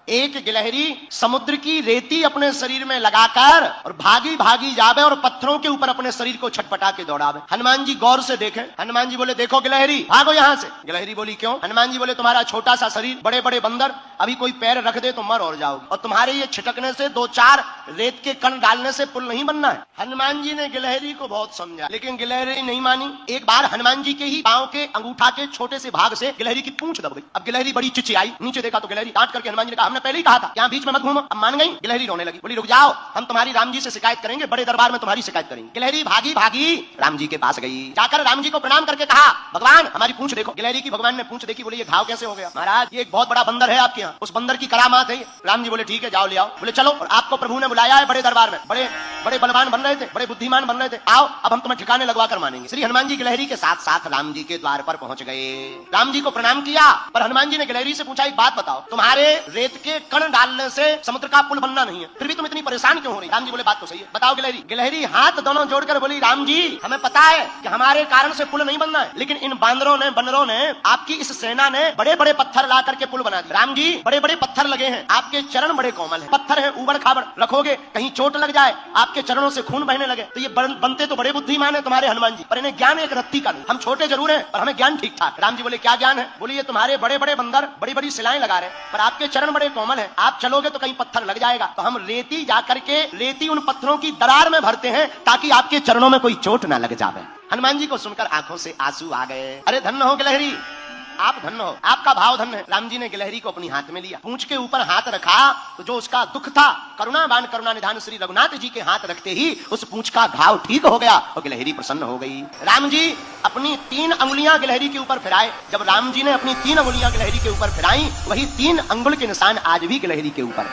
एक गिलहरी समुद्र की रेती अपने शरीर में लगाकर और भागी भागी जावे और पत्थरों के ऊपर अपने शरीर को छटपटा के दौड़ावे। हनुमान जी गौर से देखे, हनुमान जी बोले देखो गिलहरी भागो यहाँ से। गिलहरी बोली क्यों? हनुमान जी बोले तुम्हारा छोटा सा शरीर, बड़े बड़े बंदर, अभी कोई पैर रख दे तो मर और जाओगे, और तुम्हारे ये छिटकने से 2-4 रेत के कण डालने से पुल नहीं बनना है। हनुमान जी ने गिलहरी को बहुत समझा, लेकिन गिलहरी नहीं मानी। एक बार हनुमान जी के ही पांव के अंगूठा के छोटे से भाग से गिलहरी की पूंछ दब गई। अब गिलहरी बड़ी चिचियाई, नीचे देखा तो गिलहरी डांट करके हनुमान जी ने कहा हमने पहले ही कहा था यहाँ बीच में मत घूमो। अब मान गई, गिलहरी रोने लगी, बोली रुक जाओ हम तुम्हारी राम जी से शिकायत करेंगे, बड़े दरबार में तुम्हारी शिकायत करेंगे। गिलहरी भागी भागी राम जी के पास गई, जाकर राम जी को प्रणाम करके कहा भगवान हमारी पूंछ देखो। गिलहरी की भगवान ने पूंछ देखी, बोले ये घाव कैसे हो गया? महाराज ये एक बहुत बड़ा बंदर है आपके यहाँ, उस बंदर की करामात है। राम जी बोले ठीक है जाओ ले आओ। बोले चलो, और आपको प्रभु ने बुलाया है बड़े दरबार में, बड़े बड़े बलवान बन रहे थे, बड़े बुद्धिमान बन रहे थे, आओ अब हम तुम्हें ठिकाने लगवा कर मानेंगे। श्री हनुमान जी गिलहरी के साथ साथ राम जी के द्वार पर पहुंच गए। राम जी को प्रणाम किया, पर हनुमान जी ने गिलहरी से पूछा एक बात बताओ, तुम्हारे रेत के कण डालने से समुद्र का पुल बनना नहीं है, फिर भी तुम इतनी परेशान क्यों हो रही? राम जी बोले बात तो सही है, बताओ गिलहरी। गिलहरी हाथ दोनों जोड़कर बोली राम जी हमें पता है कि हमारे कारण से पुल नहीं बनना है, लेकिन इन बांदरों ने, बंदरों ने, आपकी इस सेना ने बड़े बड़े पत्थर ला करके पुल बना दिया। राम जी बड़े बड़े पत्थर लगे हैं, आपके चरण बड़े कोमल हैं, पत्थर है उबड़ खाबड़, रखोगे कहीं चोट लग जाए, आपके चरणों से खून बहने लगे, तो ये बनते तो बड़े बुद्धिमान है तुम्हारे हनुमान जी, पर इन्हें ज्ञान एक रत्ती का नहीं। हम छोटे जरूर हैं पर हमें ज्ञान ठीक ठाक। राम जी बोले क्या ज्ञान है? बोले ये तुम्हारे बड़े बड़े बंदर बड़ी बड़ी शिलाएं लगा रहे हैं, पर आपके चरण बड़े कोमल हैं, आप चलोगे तो कहीं पत्थर लग जाएगा, तो हम रेती जाकर के रेती उन पत्थरों की दरार में भरते हैं ताकि आपके चरणों में कोई चोट ना लग जाए। हनुमान जी को सुनकर आंखों से आंसू आ गए। अरे धन्य हो गिलहरी, आप धन्य हो, आपका भाव धन्य है। राम जी ने गिलहरी को अपनी हाथ में लिया, पूंछ के ऊपर हाथ रखा तो जो उसका दुख था, करुणावान करुणा निधान श्री रघुनाथ जी के हाथ रखते ही उस पूंछ का घाव ठीक हो गया और गिलहरी प्रसन्न हो गई। राम जी अपनी 3 अंगुलियां गिलहरी के ऊपर फिराए। जब राम जी ने अपनी 3 अंगुलियां गिलहरी के ऊपर फिराई, वही 3 अंगुल के निशान आज भी गिलहरी के ऊपर है।